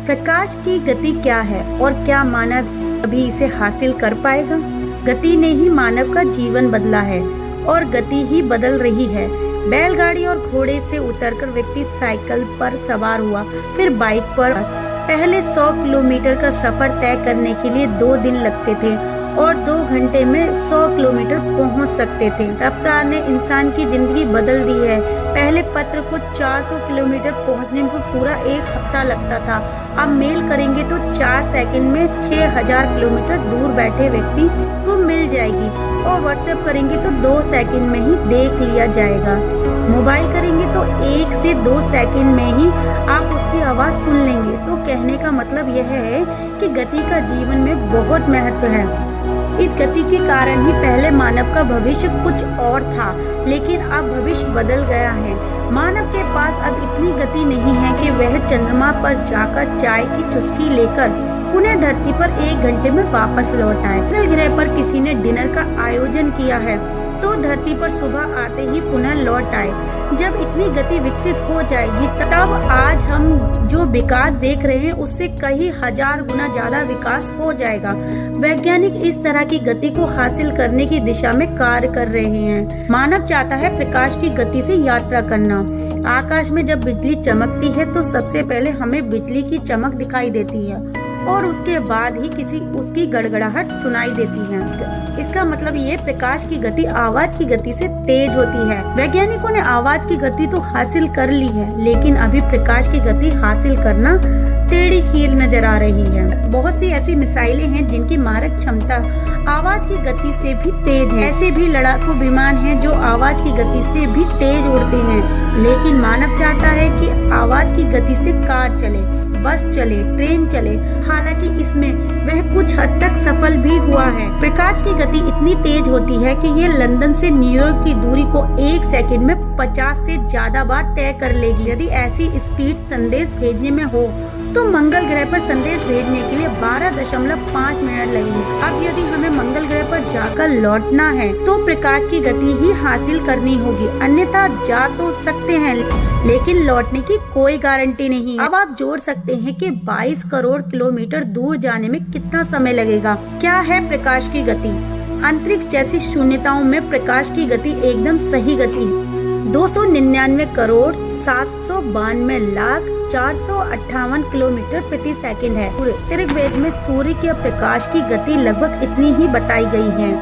प्रकाश की गति क्या है और क्या मानव अभी इसे हासिल कर पाएगा? गति ने ही मानव का जीवन बदला है और गति ही बदल रही है। बैलगाड़ी और घोड़े से उतरकर व्यक्ति साइकिल पर सवार हुआ, फिर बाइक पर। पहले 100 किलोमीटर का सफर तय करने के लिए 2 दिन लगते थे और 2 घंटे में 100 किलोमीटर पहुंच सकते थे। रफ्तार ने इंसान की जिंदगी बदल दी है। पहले पत्र को 400 किलोमीटर पहुंचने में पूरा 1 हफ्ता लगता था। अब मेल करेंगे तो 4 सेकंड में 6000 किलोमीटर दूर बैठे व्यक्ति को मिल जाएगी और व्हाट्सएप करेंगे तो 2 सेकंड में ही देख लिया जाएगा। मोबाइल करेंगे तो 1 से 2 सेकंड में ही आप उसकी आवाज़ सुन लेंगे। तो कहने का मतलब यह है कि गति का जीवन में बहुत महत्व है। इस गति के कारण ही पहले मानव का भविष्य कुछ और था, लेकिन अब भविष्य बदल गया है। मानव के पास अब इतनी गति नहीं है कि वह चंद्रमा पर जाकर चाय की चुस्की लेकर पुनः धरती पर 1 घंटे में वापस लौट आए। मंगल ग्रह पर किसी ने डिनर का आयोजन किया है तो धरती पर सुबह आते ही पुनः लौट आए। जब इतनी गति विकसित हो जाएगी तब आज हम जो विकास देख रहे हैं उससे कई हजार गुना ज्यादा विकास हो जाएगा। वैज्ञानिक इस तरह की गति को हासिल करने की दिशा में कार्य कर रहे हैं। मानव चाहता है प्रकाश की गति से यात्रा करना। आकाश में जब बिजली चमकती है तो सबसे पहले हमें बिजली की चमक दिखाई देती है और उसके बाद ही उसकी गड़गड़ाहट सुनाई देती है। इसका मतलब ये प्रकाश की गति आवाज की गति से तेज होती है। वैज्ञानिकों ने आवाज की गति तो हासिल कर ली है, लेकिन अभी प्रकाश की गति हासिल करना टेढ़ी खीर नजर आ रही है। बहुत सी ऐसी मिसाइलें हैं जिनकी मारक क्षमता आवाज की गति से भी तेज है। ऐसे भी लड़ाकू विमान हैं जो आवाज की गति से भी तेज उड़ते हैं, लेकिन मानव चाहता है कि आवाज की गति से कार चले, बस चले, ट्रेन चले। हालांकि इसमें वह कुछ हद तक सफल भी हुआ है। प्रकाश की गति इतनी तेज होती है कि ये लंदन से न्यूयॉर्क की दूरी को 1 सेकंड में 50 से ज्यादा बार तय कर लेगी। यदि ऐसी स्पीड संदेश भेजने में हो तो मंगल ग्रह पर संदेश भेजने के लिए 12.5 मिनट लगेंगे। अब यदि हमें मंगल ग्रह पर जाकर लौटना है तो प्रकाश की गति ही हासिल करनी होगी, अन्यथा जा तो सकते हैं लेकिन लौटने की कोई गारंटी नहीं। अब आप जोड़ सकते हैं कि 22 करोड़ किलोमीटर दूर जाने में कितना समय लगेगा। क्या है प्रकाश की गति? अंतरिक्ष जैसी शून्यताओं में प्रकाश की गति एकदम सही गति है। 299 करोड़ 792 लाख 458 किलोमीटर प्रति सेकंड है। ऋग्वेद में सूर्य के प्रकाश की गति लगभग इतनी ही बताई गई है।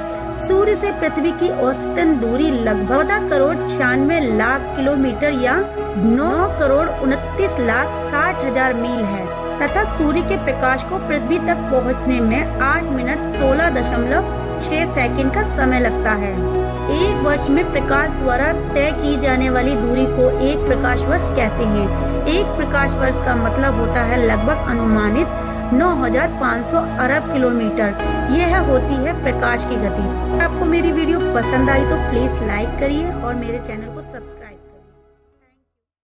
सूर्य से पृथ्वी की औसतन दूरी लगभग 14 करोड़ 96 लाख किलोमीटर या 9 करोड़ 29 लाख 60 हजार मील है तथा सूर्य के प्रकाश को पृथ्वी तक पहुंचने में 8 मिनट 16.6 सेकंड का समय लगता है। 1 वर्ष में प्रकाश द्वारा तय की जाने वाली दूरी को 1 प्रकाश वर्ष कहते हैं। 1 प्रकाश वर्ष का मतलब होता है लगभग अनुमानित 9500 अरब किलोमीटर। यह होती है प्रकाश की गति। आपको मेरी वीडियो पसंद आई तो प्लीज लाइक करिए और मेरे चैनल को सब्सक्राइब